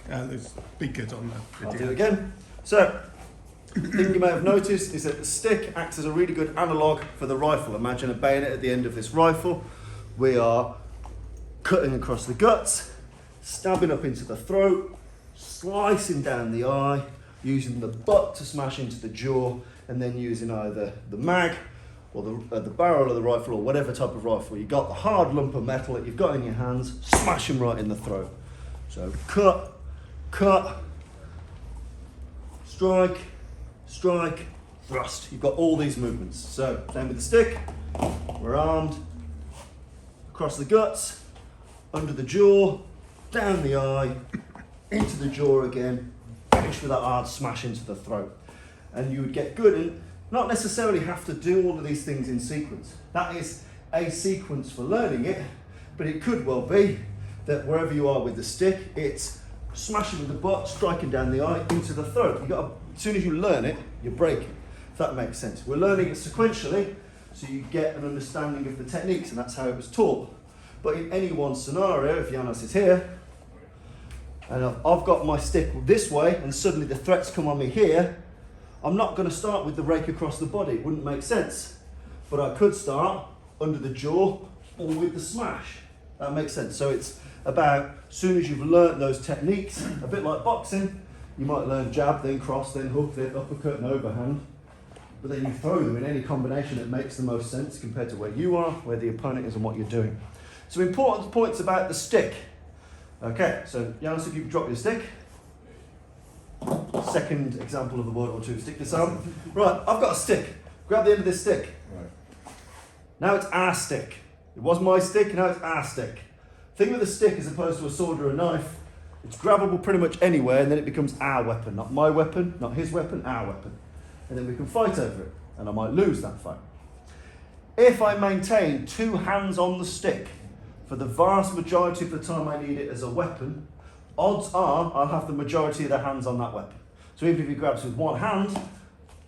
There's speakers on the I'll video. do it again. So, the thing you may have noticed is that the stick acts as a really good analogue for the rifle. Imagine a bayonet at the end of this rifle. We are cutting across the guts, stabbing up into the throat, slicing down the eye, using the butt to smash into the jaw, and then using either the mag or the barrel of the rifle or whatever type of rifle. You've got the hard lump of metal that you've got in your hands, smash him right in the throat. So cut, cut, strike, strike, thrust. You've got all these movements. So same with the stick, we're armed, across the guts, under the jaw, down the eye, into the jaw again, finish with that hard smash into the throat. And you would get good and not necessarily have to do all of these things in sequence. That is a sequence for learning it, but it could well be that wherever you are with the stick, it's smashing with the butt, striking down the eye, into the throat. As soon as you learn it, you break it, if that makes sense. We're learning it sequentially, so you get an understanding of the techniques, and that's how it was taught. But in any one scenario, if Janos is here, and I've got my stick this way, and suddenly the threats come on me here, I'm not going to start with the rake across the body. It wouldn't make sense. But I could start under the jaw or with the smash. That makes sense. So it's about, as soon as you've learnt those techniques, a bit like boxing, you might learn jab, then cross, then hook, then uppercut and overhand. But then you throw them in any combination that makes the most sense compared to where you are, where the opponent is and what you're doing. So important points about the stick. Okay, so Janos, if you drop your stick. Second example of the World War II stick disarm. Right, I've got a stick. Grab the end of this stick. Right. Now it's our stick. It was my stick, now it's our stick. Thing with a stick as opposed to a sword or a knife, it's grabbable pretty much anywhere, and then it becomes our weapon. Not my weapon, not his weapon, our weapon. And then we can fight over it, and I might lose that fight. If I maintain two hands on the stick for the vast majority of the time I need it as a weapon, odds are I'll have the majority of the hands on that weapon. So even if he grabs with one hand,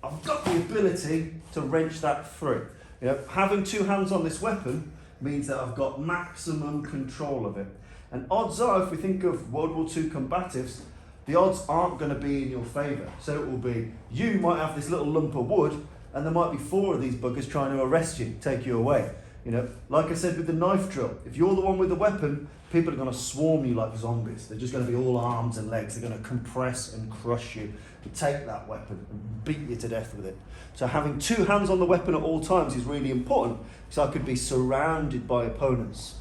I've got the ability to wrench that through. You know, having two hands on this weapon means that I've got maximum control of it. And odds are, if we think of World War II combatives, the odds aren't going to be in your favour. So it will be, you might have this little lump of wood, and there might be four of these buggers trying to arrest you, take you away. You know, like I said with the knife drill, if you're the one with the weapon, people are going to swarm you like zombies. They're just going to be all arms and legs. They're going to compress and crush you to take that weapon and beat you to death with it. So having two hands on the weapon at all times is really important, because I could be surrounded by opponents.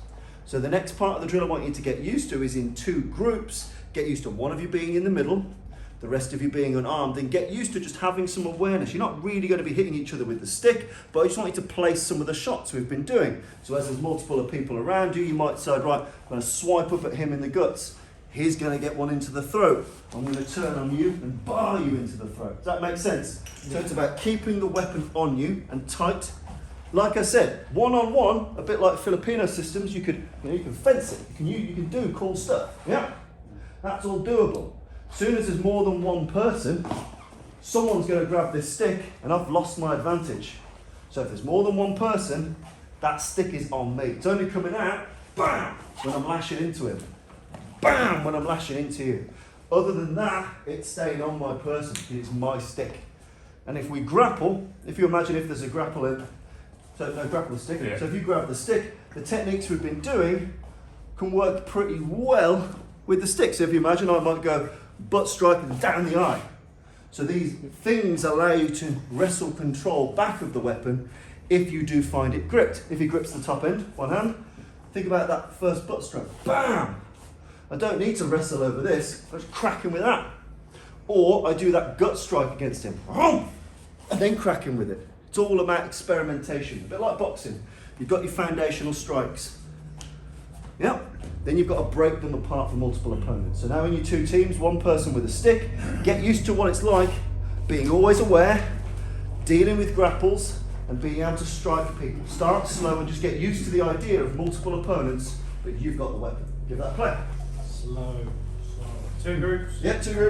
So the next part of the drill I want you to get used to is in two groups. Get used to one of you being in the middle, the rest of you being unarmed, then get used to just having some awareness. You're not really going to be hitting each other with the stick, but I just want you to place some of the shots we've been doing. So as there's multiple of people around you, you might decide, right, I'm going to swipe up at him in the guts. He's going to get one into the throat. I'm going to turn on you and bar you into the throat. Does that make sense? So it's about keeping the weapon on you and tight. Like I said, one-on-one, a bit like Filipino systems, you can fence it. You can do cool stuff. Yeah, that's all doable. As soon as there's more than one person, someone's going to grab this stick, and I've lost my advantage. So if there's more than one person, that stick is on me. It's only coming out, bam, when I'm lashing into him. Bam, when I'm lashing into you. Other than that, it's staying on my person. It's my stick. And if we grapple, if you imagine if there's a grapple in, so no, grapple the stick. Yeah. So if you grab the stick, the techniques we've been doing can work pretty well with the stick. So if you imagine, I might go butt striking down the eye. So these things allow you to wrestle control back of the weapon if you do find it gripped. If he grips the top end, one hand, think about that first butt strike. Bam! I don't need to wrestle over this, I just crack him with that. Or I do that gut strike against him, and then crack him with it. It's all about experimentation, a bit like boxing. You've got your foundational strikes. Yep. Then you've got to break them apart from multiple opponents. So now in your two teams, one person with a stick, get used to what it's like, being always aware, dealing with grapples, and being able to strike people. Start slow and just get used to the idea of multiple opponents, but you've got the weapon. Give that a play. Slow. Two groups? Yeah, two groups.